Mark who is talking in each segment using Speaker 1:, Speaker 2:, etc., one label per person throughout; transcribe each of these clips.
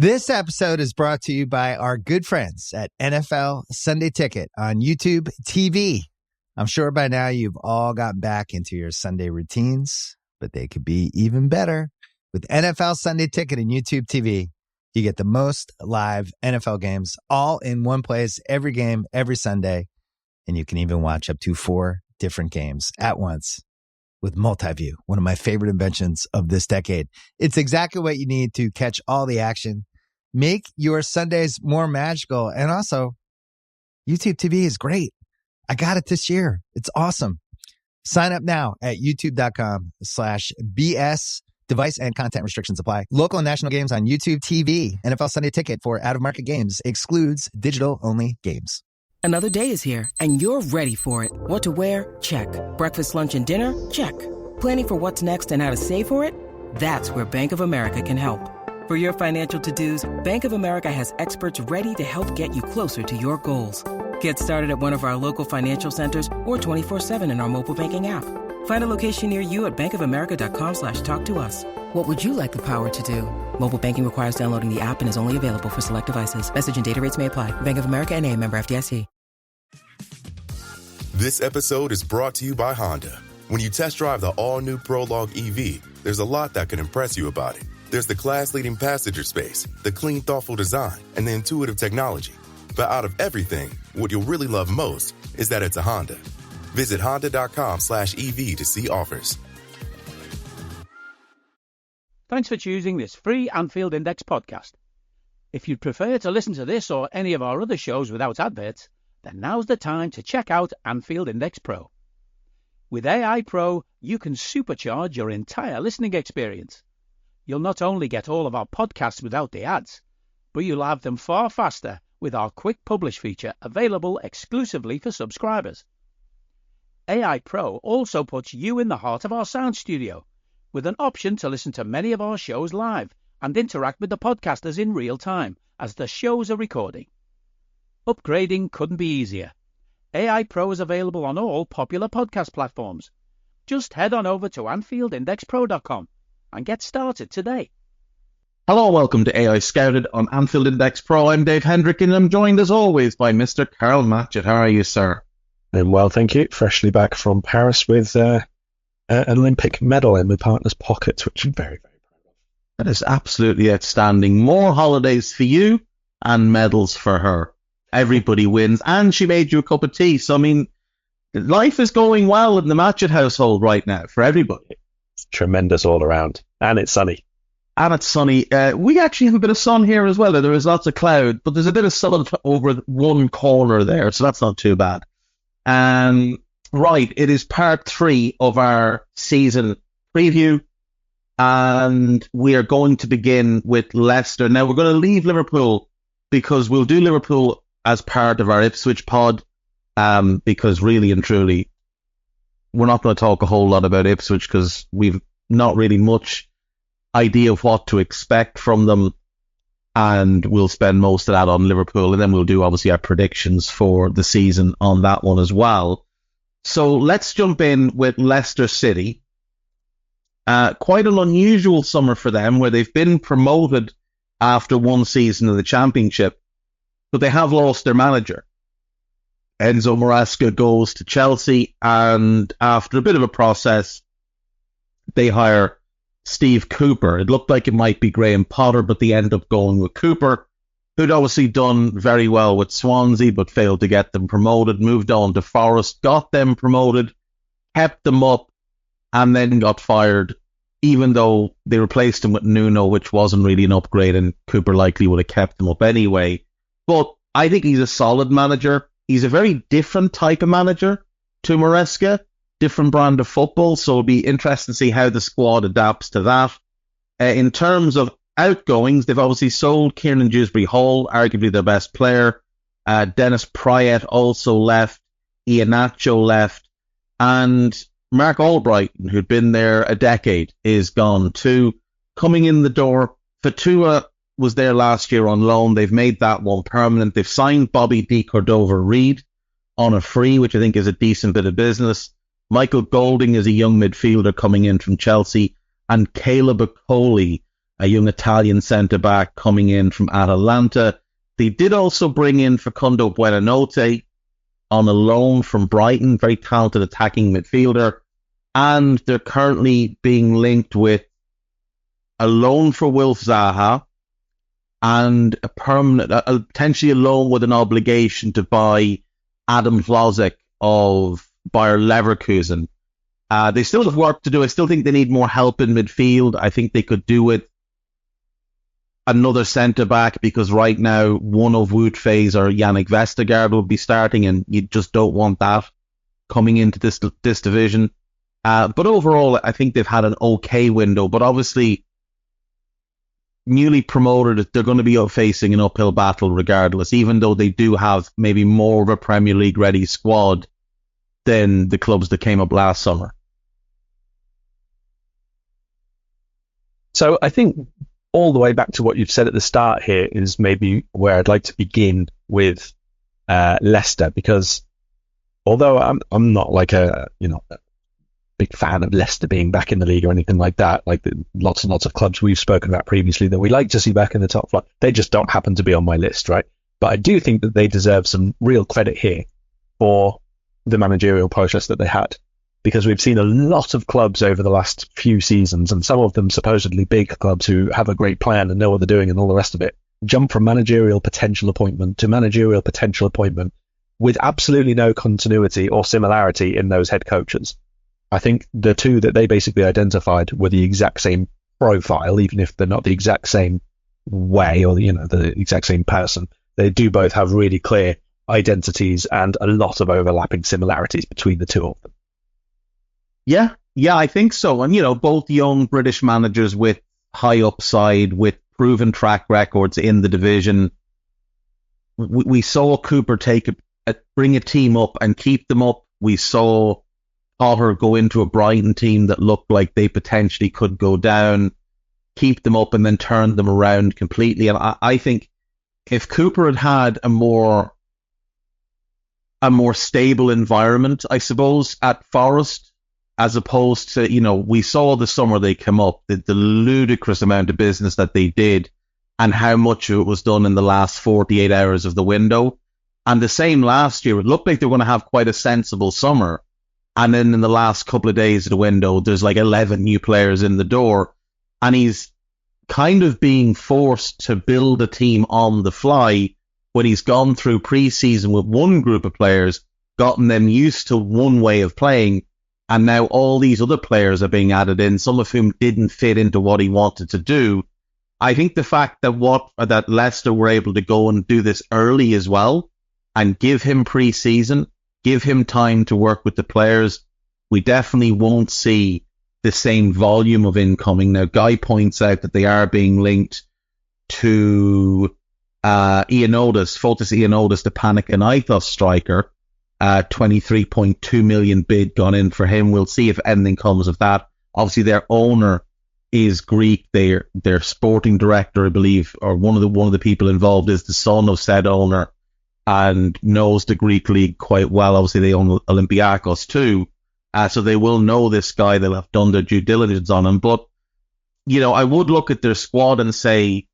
Speaker 1: This episode is brought to you by our good friends at NFL Sunday Ticket on YouTube TV. I'm sure by now you've all gotten back into your Sunday routines, but they could be even better. With NFL Sunday Ticket and YouTube TV, you get the most live NFL games all in one place, every game, every Sunday. And you can even watch up to 4 different games at once with multi-view, one of my favorite inventions of this decade. It's exactly what you need to catch all the action. Make your Sundays more magical. And also, YouTube TV is great. I got it this year. It's awesome. Sign up now at youtube.com/BS. Device and content restrictions apply. Local and national games on YouTube TV. NFL Sunday Ticket for out-of-market games excludes digital-only games.
Speaker 2: Another day is here, and you're ready for it. What to wear? Check. Breakfast, lunch, and dinner? Check. Planning for what's next and how to save for it? That's where Bank of America can help. For your financial to-dos, Bank of America has experts ready to help get you closer to your goals. Get started at one of our local financial centers or 24/7 in our mobile banking app. Find a location near you at bankofamerica.com/talktous. What would you like the power to do? Mobile banking requires downloading the app and is only available for select devices. Message and data rates may apply. Bank of America N.A., member FDIC.
Speaker 3: This episode is brought to you by Honda. When you test drive the all-new Prologue EV, there's a lot that can impress you about it. There's the class-leading passenger space, the clean, thoughtful design, and the intuitive technology. But out of everything, what you'll really love most is that it's a Honda. Visit honda.com/EV to see offers.
Speaker 4: Thanks for choosing this free Anfield Index podcast. If you'd prefer to listen to this or any of our other shows without adverts, then now's the time to check out Anfield Index Pro. With AI Pro, you can supercharge your entire listening experience. You'll not only get all of our podcasts without the ads, but you'll have them far faster with our Quick Publish feature available exclusively for subscribers. AI Pro also puts you in the heart of our sound studio, with an option to listen to many of our shows live and interact with the podcasters in real time as the shows are recording. Upgrading couldn't be easier. AI Pro is available on all popular podcast platforms. Just head on over to AnfieldIndexPro.com and get started today.
Speaker 5: Hello and welcome to AI Scouted on Anfield Index Pro. I'm Dave Hendrick and I'm joined as always by Mr. Karl Matchett. How are you, sir?
Speaker 6: I'm well, thank you. Freshly back from Paris with an Olympic medal in my partner's pockets, which I'm very, very proud of.
Speaker 5: That is absolutely outstanding. More holidays for you and medals for her. Everybody wins. And she made you a cup of tea. So, I mean, life is going well in the Matchett household right now for everybody.
Speaker 6: It's tremendous all around. And it's sunny.
Speaker 5: And it's sunny. We actually have a bit of sun here as well. There is lots of cloud, but there's a bit of sun over one corner there, so that's not too bad. Right, it is part 3 of our season preview, and we are going to begin with Leicester. Now, we're going to leave Liverpool because we'll do Liverpool as part of our Ipswich pod, because really and truly, we're not going to talk a whole lot about Ipswich because we've not really much idea of what to expect from them, and we'll spend most of that on Liverpool, and then we'll do obviously our predictions for the season on that one as well. So let's jump in with Leicester City. Quite an unusual summer for them, where they've been promoted after one season of the Championship, but they have lost their manager. Enzo Maresca goes to Chelsea, and after a bit of a process, they hire Steve Cooper. It looked like it might be Graham Potter, but they end up going with Cooper, who'd obviously done very well with Swansea, but failed to get them promoted, moved on to Forest, got them promoted, kept them up, and then got fired, even though they replaced him with Nuno, which wasn't really an upgrade, and Cooper likely would have kept them up anyway. But I think he's a solid manager. He's a very different type of manager to Maresca, different brand of football, so it'll be interesting to see how the squad adapts to that. In terms of outgoings, they've obviously sold Kieran Dewsbury Hall, arguably their best player. Dennis Pryor also left. Iheanacho left. And Mark Albrighton, who'd been there a decade, is gone too. Coming in the door, Fatua was there last year on loan. They've made that one permanent. They've signed Bobby D. Cordova-Reid on a free, which I think is a decent bit of business. Michael Golding is a young midfielder coming in from Chelsea, and Caleb Okoli, a young Italian centre-back coming in from Atalanta. They did also bring in Facundo Buonanotte on a loan from Brighton, very talented attacking midfielder. And they're currently being linked with a loan for Wilf Zaha and a permanent, potentially a loan with an obligation to buy Adam Vlasik of Bayer Leverkusen. They still have work to do. I still think they need more help in midfield. I think they could do with another centre-back, because right now one of Wout Faes or Yannick Vestergaard will be starting, and you just don't want that coming into this division. But overall, I think they've had an okay window. But obviously, newly promoted, they're going to be facing an uphill battle regardless, even though they do have maybe more of a Premier League ready squad than the clubs that came up last summer.
Speaker 6: So I think all the way back to what you've said at the start here is maybe where I'd like to begin with Leicester, because although I'm not like a big fan of Leicester being back in the league or anything like that, like lots and lots of clubs we've spoken about previously that we like to see back in the top flight, they just don't happen to be on my list, right? But I do think that they deserve some real credit here for the managerial process that they had, because we've seen a lot of clubs over the last few seasons, and some of them supposedly big clubs who have a great plan and know what they're doing and all the rest of it, jump from managerial potential appointment to managerial potential appointment with absolutely no continuity or similarity in those head coaches. I think the two that they basically identified were the exact same profile, even if they're not the exact same way or the exact same person. They do both have really clear identities and a lot of overlapping similarities between the two of them. Yeah, I think so. And, both young British managers with high upside, with proven track records in the division. We saw Cooper bring a team up and keep them up. We saw Potter go into a Brighton team that looked like they potentially could go down, keep them up, and then turn them around completely. And I think if Cooper had had a more stable environment, I suppose, at Forest, as opposed to, we saw the summer they came up, the ludicrous amount of business that they did and how much of it was done in the last 48 hours of the window. And the same last year, it looked like they were going to have quite a sensible summer. And then in the last couple of days of the window, there's like 11 new players in the door. And he's kind of being forced to build a team on the fly when he's gone through pre-season with one group of players, gotten them used to one way of playing. And now all these other players are being added in, some of whom didn't fit into what he wanted to do. I think the fact that Leicester were able to go and do this early as well and give him pre-season, give him time to work with the players, we definitely won't see the same volume of incoming. Now, Guy points out that they are being linked to Fotis Ioannidis, the Panathinaikos striker. 23.2 million bid gone in for him. We'll see if anything comes of that. Obviously, their owner is Greek. Their sporting director, I believe, or one of the people involved, is the son of said owner and knows the Greek league quite well. Obviously, they own Olympiacos too. So they will know this guy. They'll have done their due diligence on him. But, I would look at their squad and say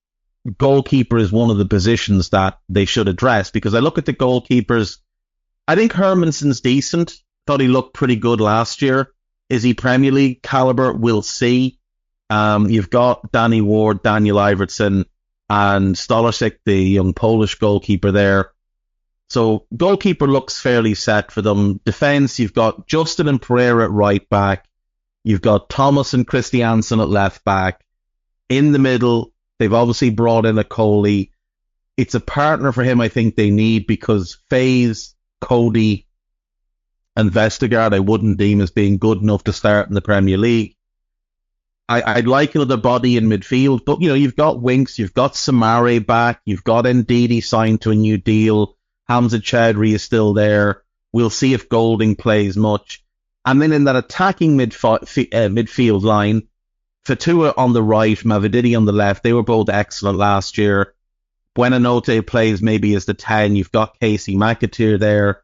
Speaker 6: goalkeeper is one of the positions that they should address, because I look at the goalkeepers. I think Hermansen's decent. Thought he looked pretty good last year. Is he Premier League caliber? We'll see. You've got Danny Ward, Daniel Iverson, and Stolarczyk, the young Polish goalkeeper there. So goalkeeper looks fairly set for them. Defence, you've got Justin and Pereira at right back. You've got Thomas and Christiansen at left back. In the middle, they've obviously brought in a Coley. It's a partner for him I think they need, because Faes, Cody and Vestergaard I wouldn't deem as being good enough to start in the Premier League. I'd like another body in midfield, but you've got Winks, you've got Samare back, you've got Ndidi signed to a new deal, Hamza Chowdhury is still there. We'll see if Golding plays much. And then in that attacking midfield line, Fatua on the right, Mavididi on the left, they were both excellent last year. Buonanotte plays maybe as the 10. You've got Casey McAteer there.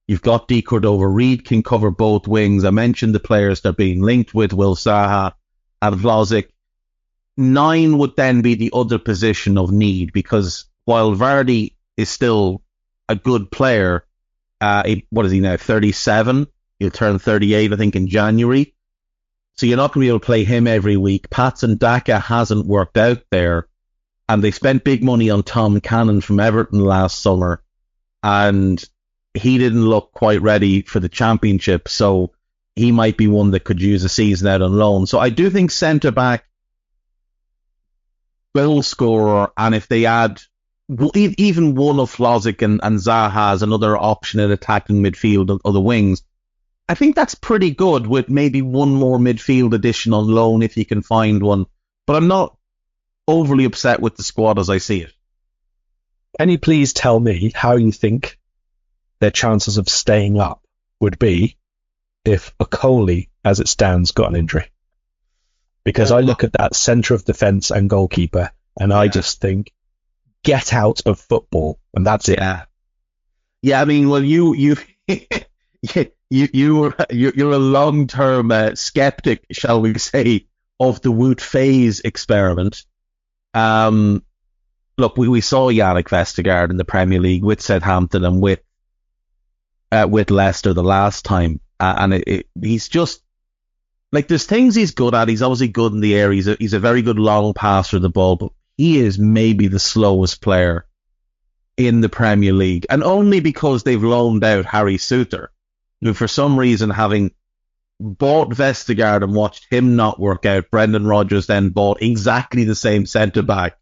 Speaker 6: You've got D. Cordova. Reed can cover both wings. I mentioned the players they're being linked with, Will Zaha and Vlasik. 9 would then be the other position of need, because while Vardy is still a good player, what is he now, 37? He'll turn 38, I think, in January. So you're not going to be able to play him every week. Patson Daka hasn't worked out there, and they spent big money on Tom Cannon from Everton last summer, and he didn't look quite ready for the Championship, so he might be one that could use a season out on loan. So I do think centre-back, goal scorer, and if they add even one of Flozic and Zaha as another option in attacking midfield or the wings, I think that's pretty good, with maybe one more midfield addition on loan if you can find one. But I'm not overly upset with the squad as I see it.
Speaker 7: Can you please tell me how you think their chances of staying up would be if Okoli, as it stands, got an injury? Because I look at that centre of defence and goalkeeper, and I just think, get out of football, and that's it.
Speaker 6: Yeah, I mean, well, you're a long-term skeptic, shall we say, of the Wout Faes experiment. Look, we saw Yannick Vestergaard in the Premier League with Southampton and with Leicester the last time, and he's just like, there's things he's good at. He's obviously good in the air. He's a very good long passer of the ball, but he is maybe the slowest player in the Premier League, and only because they've loaned out Harry Souttar, who for some reason, having bought Vestergaard and watched him not work out, Brendan Rodgers then bought exactly the same centre-back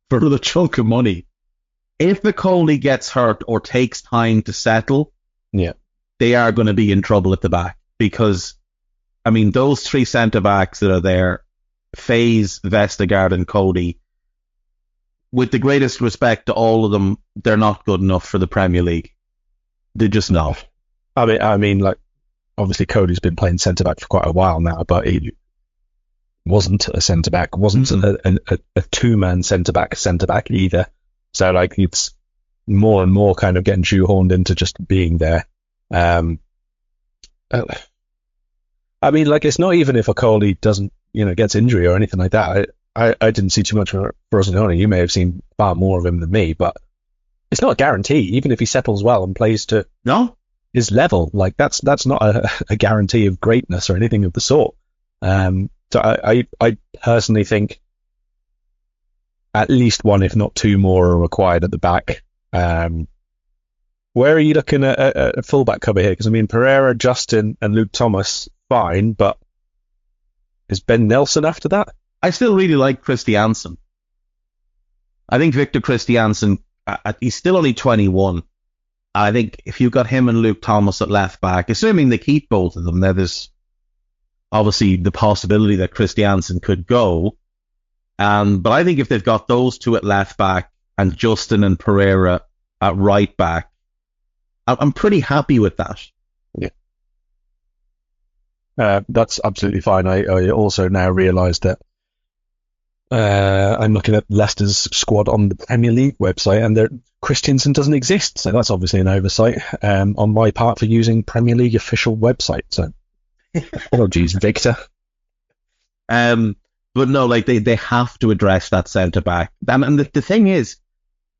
Speaker 6: for another chunk of money. If Okoli gets hurt or takes time to settle, they are going to be in trouble at the back, because, I mean, those 3 centre-backs that are there, Faes, Vestergaard and Cody, with the greatest respect to all of them, they're not good enough for the Premier League. They're just not.
Speaker 7: I mean, like, obviously Cody's been playing centre-back for quite a while now, but he wasn't a centre-back, wasn't a two-man centre-back either. So, like, it's more and more kind of getting shoehorned into just being there. I mean, like, it's not even if Okoli doesn't, gets injury or anything like that. I didn't see too much for Frosinone. You may have seen far more of him than me, but it's not a guarantee. Even if he settles well and plays to his level, like, that's not a guarantee of greatness or anything of the sort. So I personally think at least one, if not 2 more, are required at the back. Where are you looking at a fullback cover here? Because, I mean, Pereira, Justin and Luke Thomas, fine, but is Ben Nelson after that?
Speaker 6: I still really like Christiansen. I think Victor Christiansen, he's still only 21. I think if you've got him and Luke Thomas at left back, assuming they keep both of them, there's obviously the possibility that Christiansen could go. But I think if they've got those 2 at left back and Justin and Pereira at right back, I'm pretty happy with that.
Speaker 7: Yeah. That's absolutely fine. I also now realise that I'm looking at Leicester's squad on the Premier League website, and Christiansen doesn't exist. So that's obviously an oversight on my part for using Premier League official website. So apologies, Victor.
Speaker 6: But no, like, they have to address that centre back. And the thing is,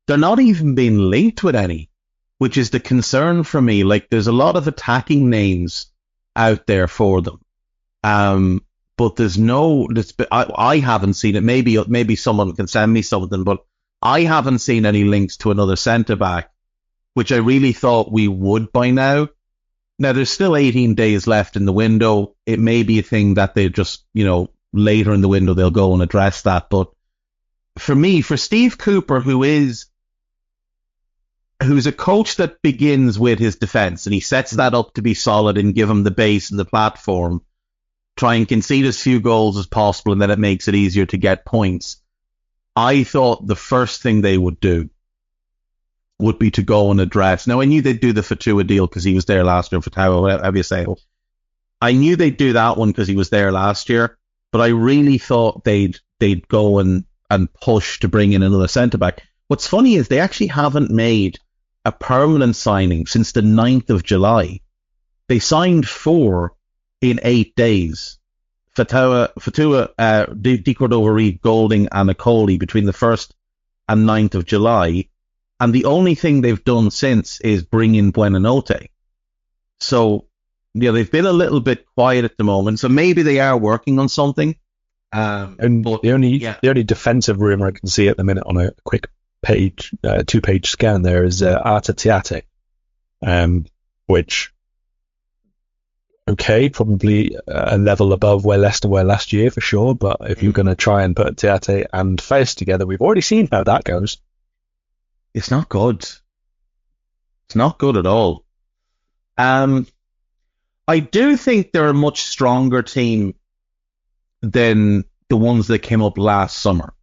Speaker 6: they're not even being linked with any, which is the concern for me. Like, there's a lot of attacking names out there for them. But there's I haven't seen it. Maybe someone can send me something, but I haven't seen any links to another centre-back, which I really thought we would by now. Now, there's still 18 days left in the window. It may be a thing that they just, later in the window, they'll go and address that. But for me, for Steve Cooper, who's a coach that begins with his defence, and he sets that up to be solid and give him the base and the platform, try and concede as few goals as possible, and then it makes it easier to get points. I thought the first thing they would do would be to go and address. Now, I knew they'd do the Fatua deal because he was there last year, Fatua, whatever you say. I knew they'd do that one because he was there last year, but I really thought they'd go and push to bring in another centre-back. What's funny is they actually haven't made a permanent signing since the 9th of July. They signed 4 in 8 days.
Speaker 5: Fatua, De Cordova-Reid, Golding and Akoli between the 1st and 9th of July. And the only thing they've done since is bring in Buonanotte. So, they've been a little bit quiet at the moment. So maybe they are working on something.
Speaker 7: But the only defensive rumour I can see at the minute on a quick page, 2-page scan there is Arta Tiate, which, okay, probably a level above where Leicester were last year for sure. But if you're going to try and put Tiate and Faust together, we've already seen how that goes.
Speaker 5: It's not good. It's not good at all. I do think they're a much stronger team than the ones that came up last summer.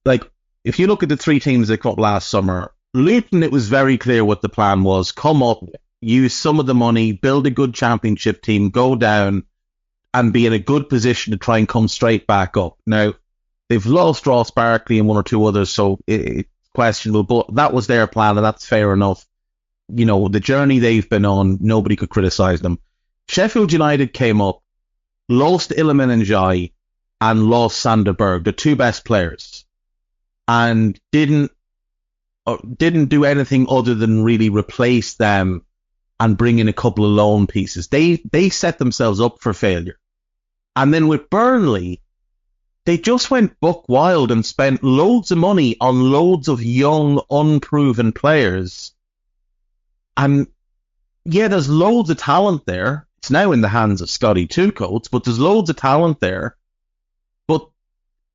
Speaker 5: Like, if you look at the 3 teams that came up last summer, Luton, it was very clear what the plan was. Come up, use some of the money, build a good championship team, go down, and be in a good position to try and come straight back up. Now, they've lost Ross Barkley and 1 or 2 others, so it's questionable, but that was their plan, and that's fair enough. The journey they've been on, nobody could criticise them. Sheffield United came up, lost Iliman Ndiaye and lost Sander Berg, the 2 best players, and didn't do anything other than really replace them and bring in a couple of loan pieces. They set themselves up for failure. And then with Burnley, they just went buck wild and spent loads of money on loads of young, unproven players. And yeah, there's loads of talent there. It's now in the hands of Scotty Two-Coats, but there's loads of talent there. But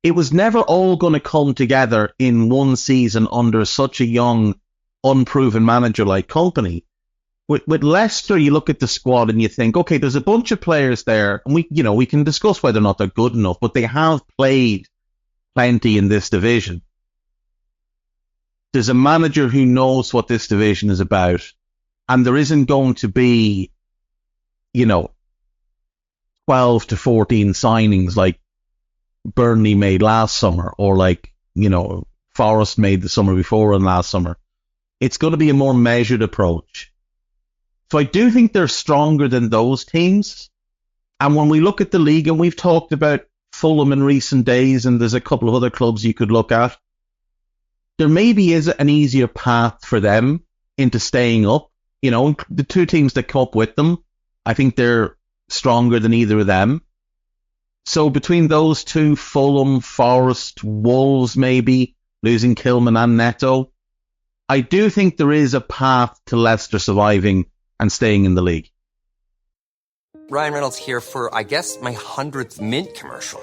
Speaker 5: it was never all going to come together in one season under such a young, unproven manager like Kompany. With Leicester, you look at the squad and you think, okay, there's a bunch of players there, and we can discuss whether or not they're good enough, but they have played plenty in this division. There's a manager who knows what this division is about, and there isn't going to be, 12 to 14 signings like Burnley made last summer, or like, Forest made the summer before and last summer. It's going to be a more measured approach. So I do think they're stronger than those teams. And when we look at the league, and we've talked about Fulham in recent days, and there's a couple of other clubs you could look at, there maybe is an easier path for them into staying up. The 2 teams that come up with them, I think they're stronger than either of them. So between those 2, Fulham, Forest, Wolves maybe, losing Kilman and Neto, I do think there is a path to Leicester surviving and staying in the league.
Speaker 8: Ryan Reynolds here for, I guess, my 100th Mint commercial.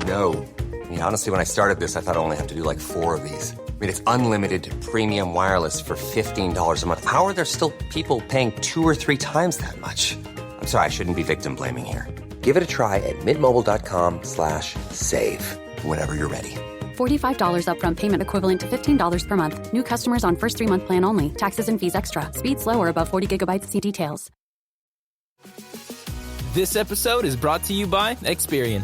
Speaker 8: No. I mean, honestly, when I started this, I thought I only have to do like 4 of these. I mean, it's unlimited premium wireless for $15 a month. How are there still people paying 2 or 3 times that much? I'm sorry, I shouldn't be victim blaming here. Give it a try at mintmobile.com/save. Whenever you're ready.
Speaker 9: $45 upfront payment equivalent to $15 per month. New customers on first 3-month plan only. Taxes and fees extra. Speed slower above 40 gigabytes. See details.
Speaker 10: This episode is brought to you by Experian.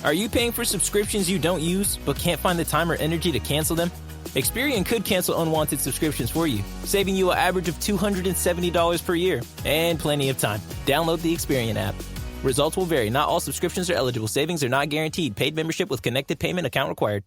Speaker 10: Are you paying for subscriptions you don't use but can't find the time or energy to cancel them? Experian could cancel unwanted subscriptions for you, saving you an average of $270 per year and plenty of time. Download the Experian app. Results will vary. Not all subscriptions are eligible. Savings are not guaranteed. Paid membership with connected payment account required.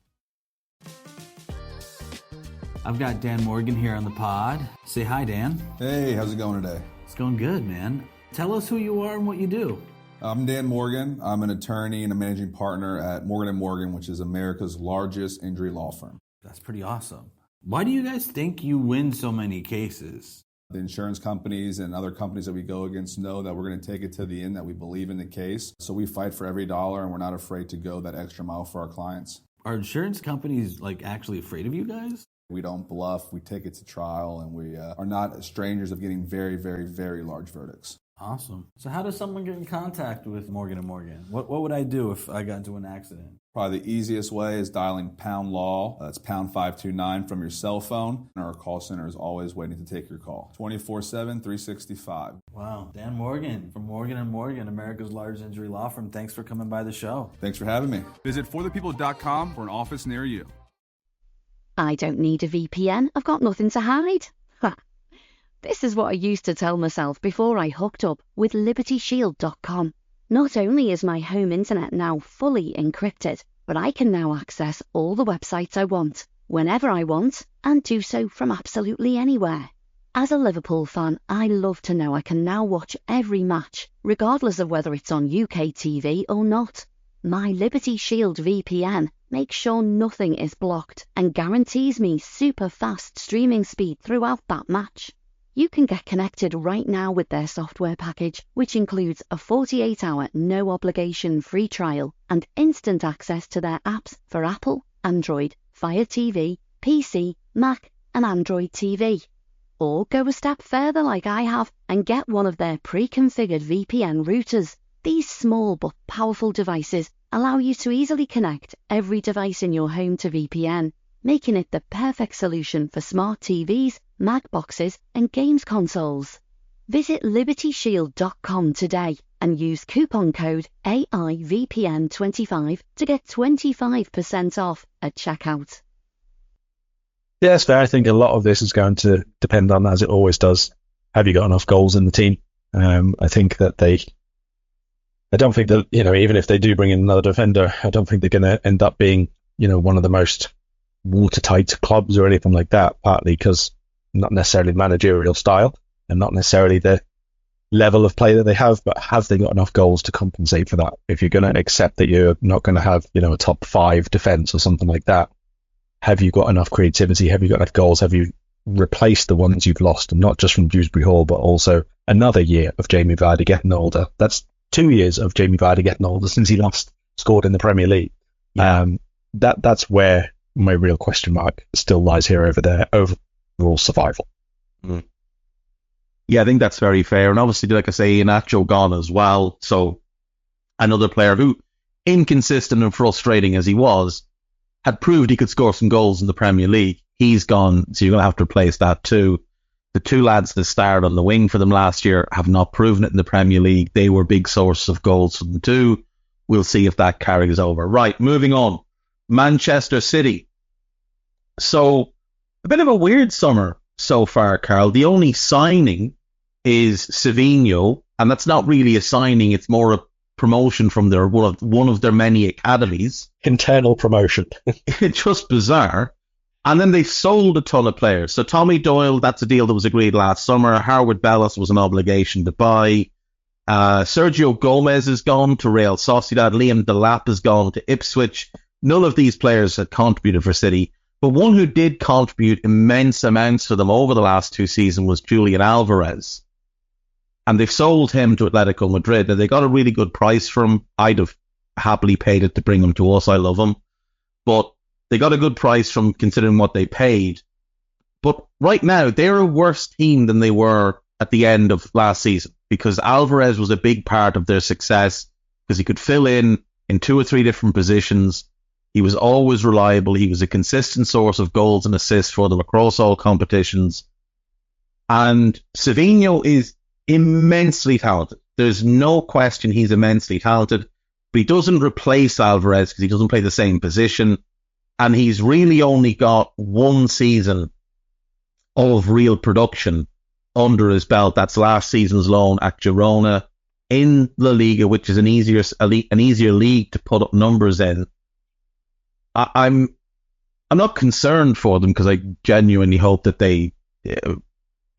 Speaker 11: I've got Dan Morgan here on the pod. Say hi, Dan.
Speaker 12: Hey, how's it going today?
Speaker 11: It's going good, man. Tell us who you are and what you do.
Speaker 12: I'm Dan Morgan. I'm an attorney and a managing partner at Morgan & Morgan, which is America's largest injury law firm.
Speaker 11: That's pretty awesome. Why do you guys think you win so many cases?
Speaker 12: The insurance companies and other companies that we go against know that we're going to take it to the end, that we believe in the case. So we fight for every dollar, and we're not afraid to go that extra mile for our clients.
Speaker 11: Are insurance companies actually afraid of you guys?
Speaker 12: We don't bluff. We take it to trial, and we are not strangers of getting very, very, very large verdicts.
Speaker 11: Awesome. So how does someone get in contact with Morgan & Morgan? What would I do if I got into an accident?
Speaker 12: Probably the easiest way is dialing pound law. That's pound 529 from your cell phone. And our call center is always waiting to take your call. 24/7, 365.
Speaker 11: Wow. Dan Morgan from Morgan & Morgan, America's largest injury law firm. Thanks for coming by the show.
Speaker 12: Thanks for having me.
Speaker 13: Visit forthepeople.com for an office near you.
Speaker 14: I don't need a VPN. I've got nothing to hide. This is what I used to tell myself before I hooked up with LibertyShield.com. Not only is my home internet now fully encrypted, but I can now access all the websites I want, whenever I want, and do so from absolutely anywhere. As a Liverpool fan, I love to know I can now watch every match, regardless of whether it's on UK TV or not. My Liberty Shield VPN makes sure nothing is blocked and guarantees me super fast streaming speed throughout that match. You can get connected right now with their software package, which includes a 48-hour no-obligation free trial and instant access to their apps for Apple, Android, Fire TV, PC, Mac and Android TV. Or go a step further like I have and get one of their pre-configured VPN routers. These small but powerful devices allow you to easily connect every device in your home to VPN, making it the perfect solution for smart TVs, Mac boxes and games consoles. Visit LibertyShield.com today and use coupon code AIVPN25 to get 25% off at checkout.
Speaker 7: Yeah, that's fair. I think a lot of this is going to depend on, as it always does, have you got enough goals in the team? I think that I don't think that, even if they do bring in another defender, I don't think they're going to end up being, one of the most watertight clubs or anything like that, partly because not necessarily managerial style and not necessarily the level of play that they have, but have they got enough goals to compensate for that? If you're going to accept that you're not going to have, a top 5 defence or something like that, have you got enough creativity? Have you got enough goals? Have you replaced the ones you've lost? And not just from Dewsbury Hall, but also another year of Jamie Vardy getting older. That's 2 years of Jamie Vardy getting older since he last scored in the Premier League. Yeah. That's where my real question mark still lies here over their overall survival.
Speaker 5: Mm. Yeah, I think that's very fair. And obviously, like I say, Iheanacho gone as well. So another player who, inconsistent and frustrating as he was, had proved he could score some goals in the Premier League. He's gone, so you're going to have to replace that too. The 2 lads that starred on the wing for them last year have not proven it in the Premier League. They were big sources of goals for them too. We'll see if that carries over. Right, moving on. Manchester City. So, a bit of a weird summer so far, Karl. The only signing is Savinho, and that's not really a signing. It's more a promotion from one of their many academies.
Speaker 7: Internal promotion.
Speaker 5: It's just bizarre. And then they sold a ton of players. So Tommy Doyle, that's a deal that was agreed last summer. Howard Bellis was an obligation to buy. Sergio Gomez is gone to Real Sociedad. Liam Delap has gone to Ipswich. None of these players had contributed for City. But one who did contribute immense amounts for them over the last 2 seasons was Julian Alvarez. And they've sold him to Atletico Madrid. Now, they got a really good price for him. I'd have happily paid it to bring him to us. I love him. But they got a good price from considering what they paid. But right now, they're a worse team than they were at the end of last season, because Alvarez was a big part of their success because he could fill in 2 or 3 different positions. He was always reliable. He was a consistent source of goals and assists for them across all competitions. And Savinho is immensely talented. There's no question he's immensely talented, but he doesn't replace Alvarez because he doesn't play the same position. And he's really only got 1 season of real production under his belt. That's last season's loan at Girona in La Liga, which is an easier league to put up numbers in. I'm not concerned for them because I genuinely hope that they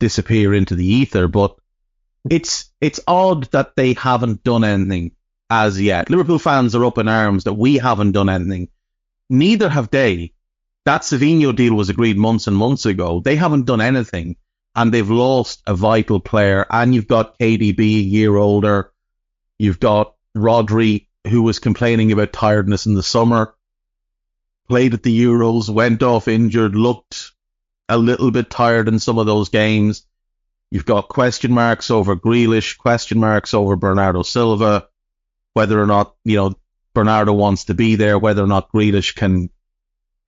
Speaker 5: disappear into the ether, but it's odd that they haven't done anything as yet. Liverpool fans are up in arms that we haven't done anything. Neither have they. That Savinho deal was agreed months and months ago. They haven't done anything, and they've lost a vital player. And you've got KDB, a year older. You've got Rodri, who was complaining about tiredness in the summer, played at the Euros, went off injured, looked a little bit tired in some of those games. You've got question marks over Grealish, question marks over Bernardo Silva, whether or not, Bernardo wants to be there, whether or not Grealish can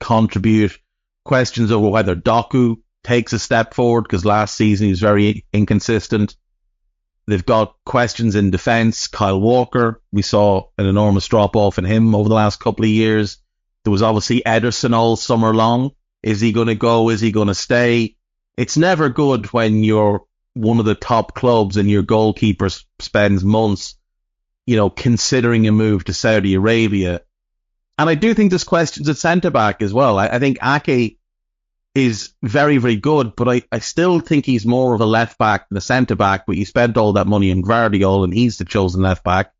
Speaker 5: contribute, questions over whether Doku takes a step forward because last season he was very inconsistent. They've got questions in defence. Kyle Walker, we saw an enormous drop-off in him over the last couple of years. There was obviously Ederson all summer long. Is he going to go? Is he going to stay?
Speaker 6: It's never good when you're one of the top clubs and your goalkeeper spends months, considering a move to Saudi Arabia. And I do think there's questions at centre-back as well. I think AEye is very, very good, but I still think he's more of a left-back than a centre-back, but you spent all that money on Guardiola and he's the chosen left-back.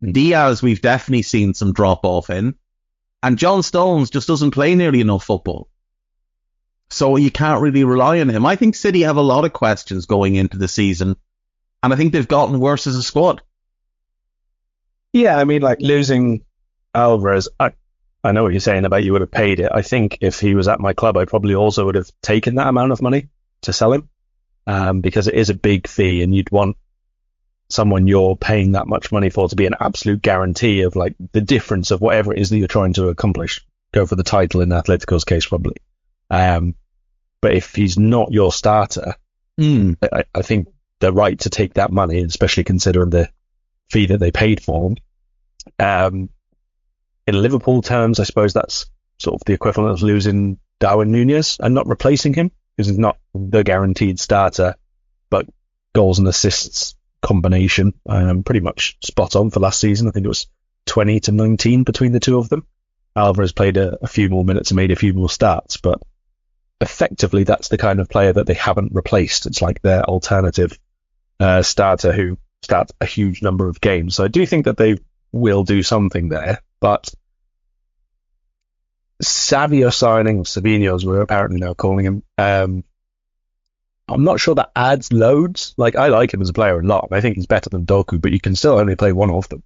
Speaker 6: Diaz, we've definitely seen some drop-off in. And John Stones just doesn't play nearly enough football. So you can't really rely on him. I think City have a lot of questions going into the season, and I think they've gotten worse as a squad.
Speaker 7: Yeah, I mean, like losing Alvarez, I know what you're saying about you would have paid it. I think if he was at my club, I probably also would have taken that amount of money to sell him, because it is a big fee, and you'd want someone you're paying that much money for to be an absolute guarantee of like the difference of whatever it is that you're trying to accomplish. Go for the title in Atletico's case, probably. But if he's not your starter, I think they're right to take that money, especially considering the fee that they paid for him. In Liverpool terms, I suppose that's sort of the equivalent of losing Darwin Núñez and not replacing him, because he's not the guaranteed starter, but goals and assists combination, pretty much spot on for last season. I think it was 20 to 19 between the two of them. Alvarez played a few more minutes and made a few more starts, but effectively that's the kind of player that they haven't replaced. It's like their alternative starter who starts a huge number of games. So I do think that they will do something there, but Savio signing, Savinho as we're apparently now calling him, I'm not sure that adds loads. Like, I like him as a player a lot. I think he's better than Doku, but you can still only play one of them.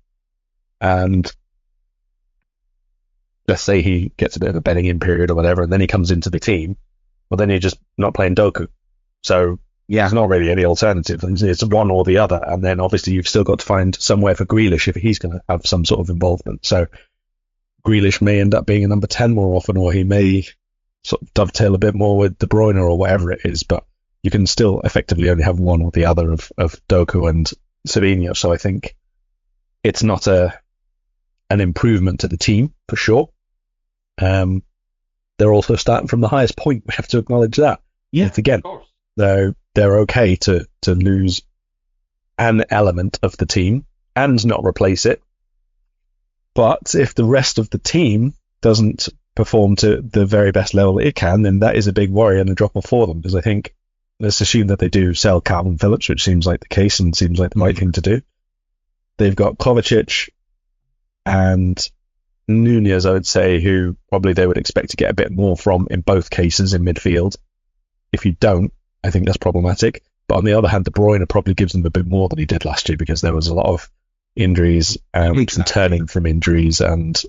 Speaker 7: And let's say he gets a bit of a bedding in period or whatever, and then he comes into the team, well, then you're just not playing Doku. So, yeah, there's not really any alternative. It's one or the other. And then obviously you've still got to find somewhere for Grealish if he's going to have some sort of involvement. So Grealish may end up being a number 10 more often, or he may sort of dovetail a bit more with De Bruyne or whatever it is. But you can still effectively only have one or the other of Doku and Savinho. So I think it's not an improvement to the team, for sure. They're also starting from the highest point. We have to acknowledge that.
Speaker 6: Yeah,
Speaker 7: again, of course. They're okay to lose an element of the team and not replace it. But if the rest of the team doesn't perform to the very best level it can, then that is a big worry and a drop-off for them. Because I think, let's assume that they do sell Calvin Phillips, which seems like the case and seems like the right thing to do. They've got Kovacic and Núñez, I would say, who probably they would expect to get a bit more from in both cases in midfield. If you don't, I think that's problematic. But on the other hand, De Bruyne probably gives them a bit more than he did last year, because there was a lot of injuries and returning from injuries. And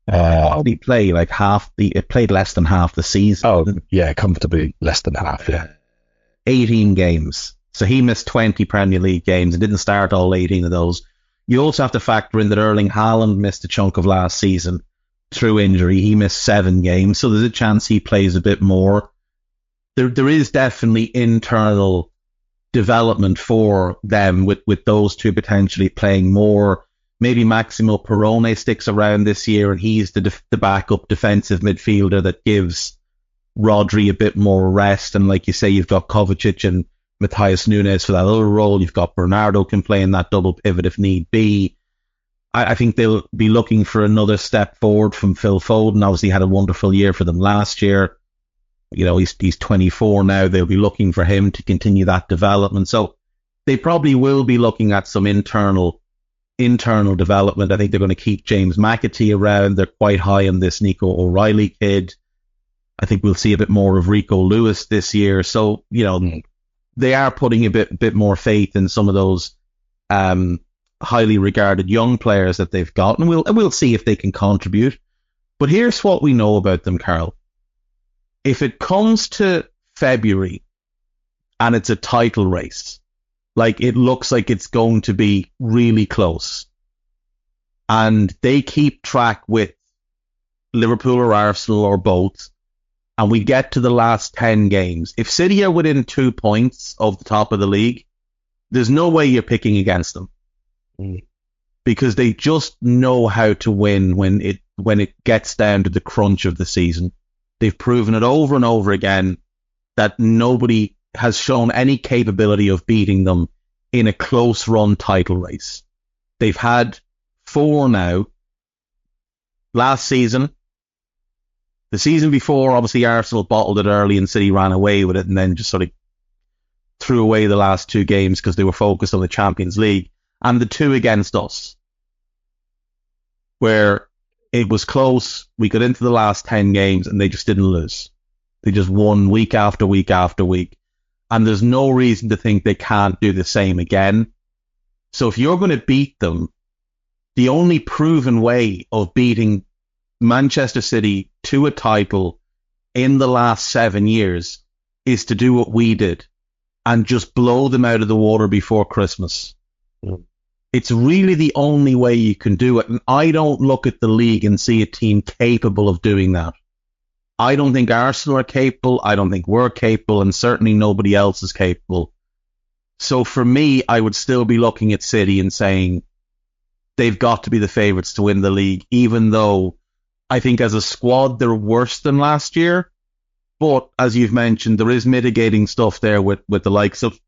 Speaker 6: how did he play? Like it played less than half the season.
Speaker 7: Oh, yeah, comfortably less than half, yeah.
Speaker 6: 18 games. So he missed 20 Premier League games and didn't start all 18 of those. You also have to factor in that Erling Haaland missed a chunk of last season through injury. He missed 7 games, so there's a chance he plays a bit more. There is definitely internal development for them with those two potentially playing more. Maybe Maximo Perrone sticks around this year and he's the backup defensive midfielder that gives Rodri a bit more rest. And like you say, you've got Kovacic and Matheus Nunes for that other role. You've got Bernardo can play in that double pivot if need be. I think they'll be looking for another step forward from Phil Foden. Obviously had a wonderful year for them last year. You know, he's 24 now. They'll be looking for him to continue that development. So they probably will be looking at some internal development. I think they're going to keep James McAtee around. They're quite high on this Nico O'Reilly kid. I think we'll see a bit more of Rico Lewis this year. So, you know, they are putting a bit more faith in some of those highly regarded young players that they've got, and we'll see if they can contribute. But here's what we know about them, Karl. If it comes to February and it's a title race, like it looks like it's going to be really close, and they keep track with Liverpool or Arsenal or both, and we get to the last 10 games, if City are within 2 points of the top of the league, there's no way you're picking against them. Because they just know how to win when it gets down to the crunch of the season. They've proven it over and over again. that nobody has shown any capability of beating them in a close run title race. They've had 4 now. Last season, the season before, obviously Arsenal bottled it early and City ran away with it and then just sort of threw away the last 2 games because they were focused on the Champions League. And the 2 against us, where it was close, we got into the last 10 games and they just didn't lose. They just won week after week after week. And there's no reason to think they can't do the same again. So if you're going to beat them, the only proven way of beating Manchester City to a title in the last 7 years is to do what we did and just blow them out of the water before Christmas. It's really the only way you can do it. And I don't look at the league and see a team capable of doing that. I don't think Arsenal are capable. I don't think we're capable. And certainly nobody else is capable. So for me, I would still be looking at City and saying they've got to be the favourites to win the league, even though I think as a squad they're worse than last year. But as you've mentioned, there is mitigating stuff there with the likes of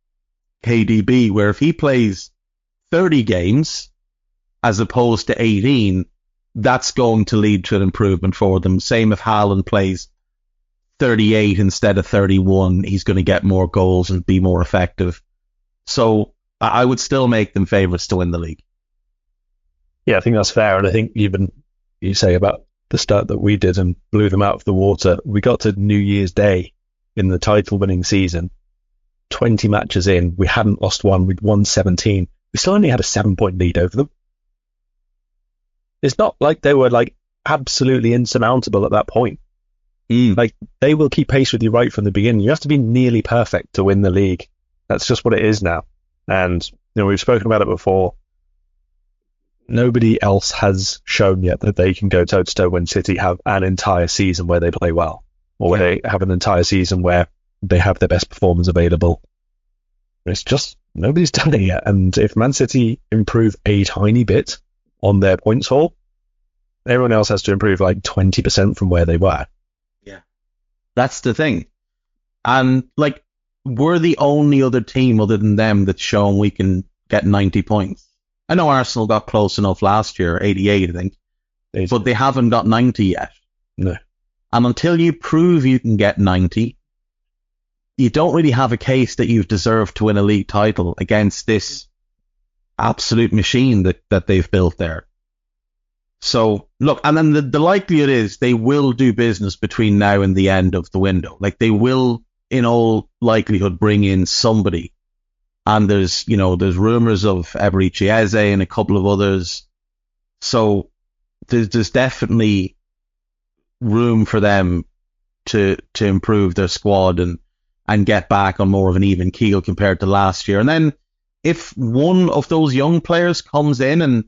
Speaker 6: KDB, where if he plays 30 games as opposed to 18, that's going to lead to an improvement for them. Same if Haaland plays 38 instead of 31, he's going to get more goals and be more effective. So I would still make them favourites to win the league.
Speaker 7: Yeah, I think that's fair. And I think even you say about the start that we did and blew them out of the water, we got to New Year's Day in the title-winning season, 20 matches in, we hadn't lost one, we'd won 17. We still only had a 7-point lead over them. It's not like they were like absolutely insurmountable at that point. Like they will keep pace with you right from the beginning. You have to be nearly perfect to win the league. That's just what it is now. And we've spoken about it before. Nobody else has shown yet that they can go toe to toe when City have an entire season where they play well, or where they have an entire season where they have their best performance available. It's just nobody's done it yet. And if Man City improve a tiny bit on their points haul, everyone else has to improve like 20% from where they were.
Speaker 6: Yeah, that's the thing. And like, we're the only other team other than them that's shown we can get 90 points. I know Arsenal got close enough last year, 88, I think, but they haven't got 90 yet.
Speaker 7: No.
Speaker 6: And until you prove you can get 90, you don't really have a case that you've deserved to win a league title against this absolute machine that they've built there. So, look, and then the likelihood is they will do business between now and the end of the window. Like, they will, in all likelihood, bring in somebody. And there's rumours of Eberechi Eze and a couple of others. So there's definitely room for them to improve their squad and get back on more of an even keel compared to last year. And then if one of those young players comes in and,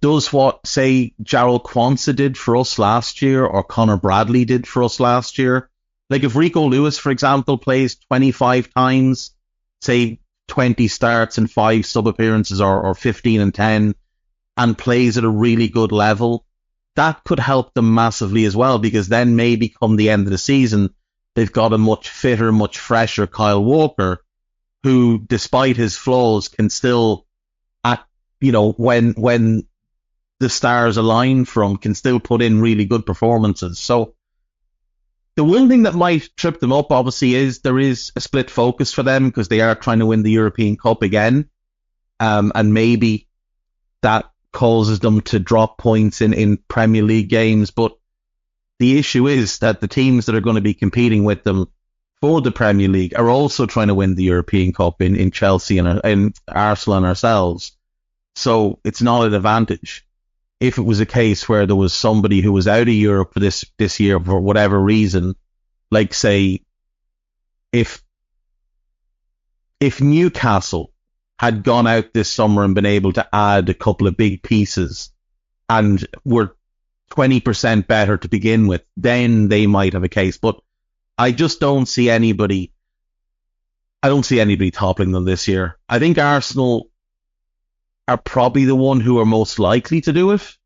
Speaker 6: does what, say, Jarrell Quansah did for us last year or Connor Bradley did for us last year, like if Rico Lewis, for example, plays 25 times, say 20 starts and 5 sub-appearances or 15 and 10 and plays at a really good level, that could help them massively as well, because then maybe come the end of the season, they've got a much fitter, much fresher Kyle Walker, who, despite his flaws, can still, when the stars align for him, can still put in really good performances. So the one thing that might trip them up, obviously, is there is a split focus for them because they are trying to win the European Cup again. And maybe that causes them to drop points in Premier League games. But the issue is that the teams that are going to be competing with them for the Premier League are also trying to win the European Cup in Chelsea and in Arsenal and ourselves. So it's not an advantage. If it was a case where there was somebody who was out of Europe for this year for whatever reason, like say, if Newcastle had gone out this summer and been able to add a couple of big pieces and were 20% better to begin with, then they might have a case. But I just don't see anybody. I don't see anybody toppling them this year. I think Arsenal are probably the one who are most likely to do it,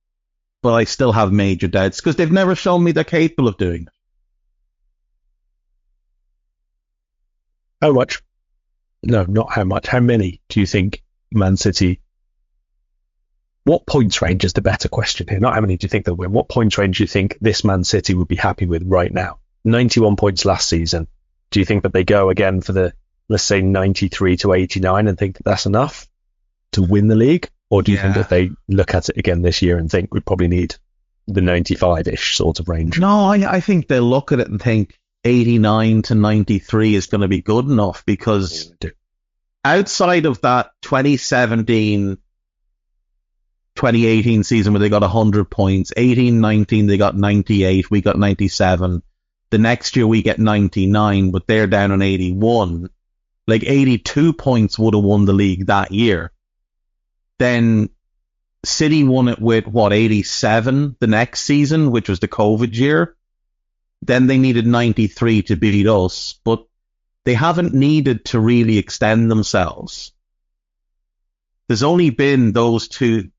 Speaker 6: but I still have major doubts because they've never shown me they're capable of doing it.
Speaker 7: How much? No, not how much. How many do you think Man City... What points range is the better question here? Not how many do you think they'll win. What points range do you think this Man City would be happy with right now? 91 points last season. Do you think that they go again for the, let's say, 93 to 89 and think that that's enough to win the league? Or do you think that they look at it again this year and think we probably need the 95-ish sort of range?
Speaker 6: No, I think they'll look at it and think 89 to 93 is going to be good enough, because outside of that 2017-2018 season where they got 100 points, 18-19 they got 98, we got 97. The next year we get 99, but they're down on 81. Like 82 points would have won the league that year. Then City won it with, 87 the next season, which was the COVID year. Then they needed 93 to beat us, but they haven't needed to really extend themselves. There's only been those two.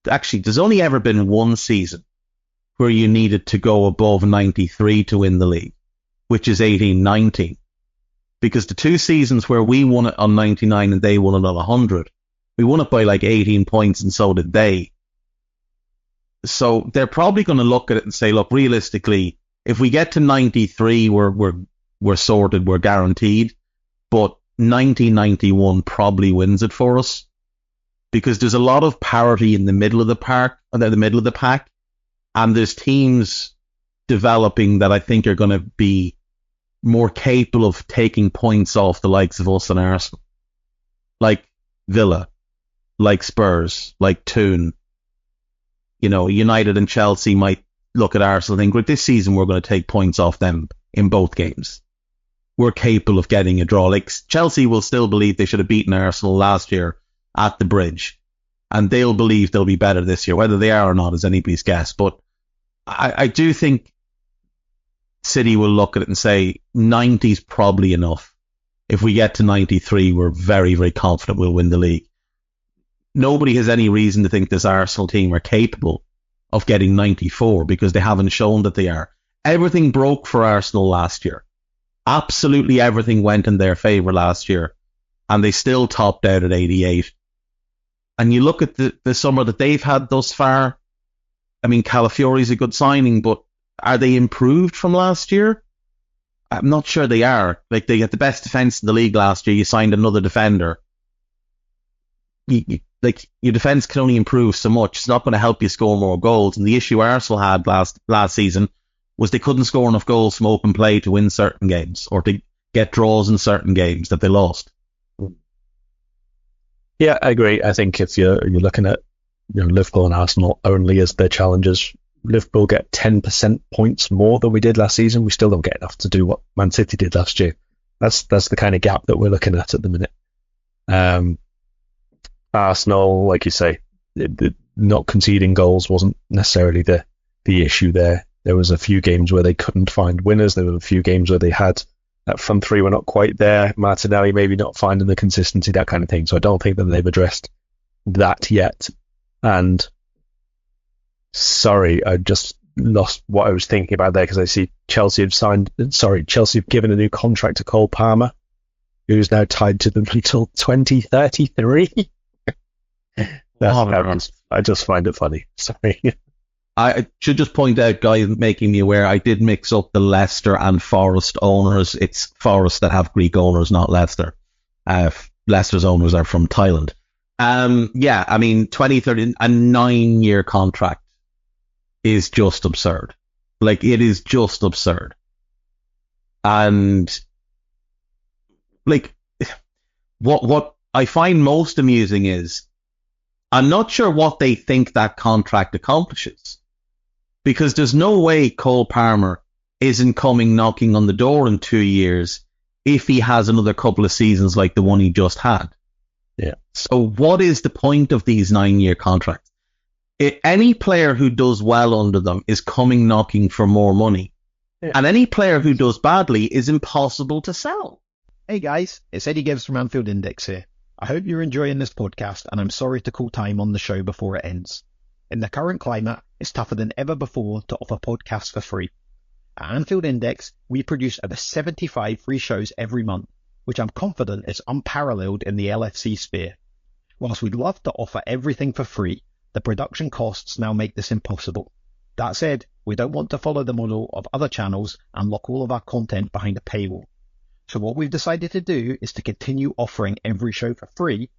Speaker 6: Actually, there's only ever been one season where you needed to go above 93 to win the league, which is 18-19. Because the two seasons where we won it on 99 and they won it on 100, we won it by like 18 points and so did they. So they're probably going to look at it and say, look, realistically, if we get to 93, we're sorted, we're guaranteed. But 90-91 probably wins it for us, because there's a lot of parity in the middle of the pack, and there's teams developing that I think are going to be more capable of taking points off the likes of us and Arsenal, like Villa, like Spurs, like Toon. You know, United and Chelsea might look at Arsenal and think, well, this season we're going to take points off them in both games. We're capable of getting a draw. Like Chelsea will still believe they should have beaten Arsenal last year at the Bridge, and they'll believe they'll be better this year. Whether they are or not is anybody's guess, but I do think City will look at it and say 90 is probably enough. If we get to 93, we're very, very confident we'll win the league. Nobody has any reason to think this Arsenal team are capable of getting 94, because they haven't shown that they are. Everything broke for Arsenal last year. Absolutely everything went in their favour last year, and they still topped out at 88. And you look at the summer that they've had thus far. I mean, Calafiori's a good signing, but are they improved from last year? I'm not sure they are. Like, they had the best defence in the league last year. You signed another defender. Like, your defence can only improve so much. It's not going to help you score more goals. And the issue Arsenal had last season was they couldn't score enough goals from open play to win certain games, or to get draws in certain games that they lost.
Speaker 7: Yeah, I agree. I think if you're looking at Liverpool and Arsenal only as their challengers, Liverpool get 10% points more than we did last season. We still don't get enough to do what Man City did last year. That's the kind of gap that we're looking at the minute. Arsenal, like you say, not conceding goals wasn't necessarily the issue there. There was a few games where they couldn't find winners. There were a few games where they had that front three were not quite there. Martinelli maybe not finding the consistency, that kind of thing. So I don't think that they've addressed that yet. And sorry, I just lost what I was thinking about there, because I see Chelsea have given a new contract to Cole Palmer, who's now tied to them until 2033. I just find it funny. Sorry.
Speaker 6: I should just point out, guy making me aware, I did mix up the Leicester and Forest owners. It's Forest that have Greek owners, not Leicester. Leicester's owners are from Thailand. Yeah, I mean, 2030, a 9-year contract is just absurd. Like, it is just absurd. And, like, what I find most amusing is, I'm not sure what they think that contract accomplishes. Because there's no way Cole Palmer isn't coming knocking on the door in 2 years if he has another couple of seasons like the one he just had.
Speaker 7: Yeah.
Speaker 6: So what is the point of these 9-year contracts? Any player who does well under them is coming knocking for more money. Yeah. And any player who does badly is impossible to sell.
Speaker 15: Hey guys, it's Eddie Gibbs from AnfieldIndex here. I hope you're enjoying this podcast, and I'm sorry to call time on the show before it ends. In the current climate, it's tougher than ever before to offer podcasts for free. At AnfieldIndex, we produce over 75 free shows every month, which I'm confident is unparalleled in the LFC sphere. Whilst we'd love to offer everything for free, the production costs now make this impossible. That said, we don't want to follow the model of other channels and lock all of our content behind a paywall. So what we've decided to do is to continue offering every show for free,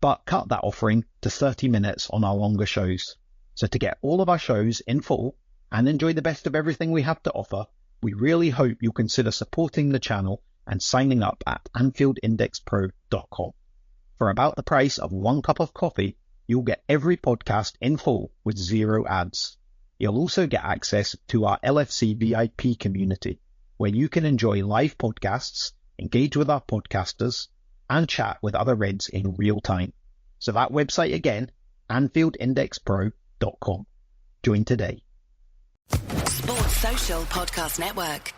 Speaker 15: but cut that offering to 30 minutes on our longer shows. So to get all of our shows in full and enjoy the best of everything we have to offer, we really hope you'll consider supporting the channel and signing up at AnfieldIndexPro.com. For about the price of 1 cup of coffee, you'll get every podcast in full with 0 ads. You'll also get access to our LFC VIP community, where you can enjoy live podcasts, engage with our podcasters, and chat with other Reds in real time. So that website again, AnfieldIndexPro.com. Join today.
Speaker 16: Sports Social Podcast Network.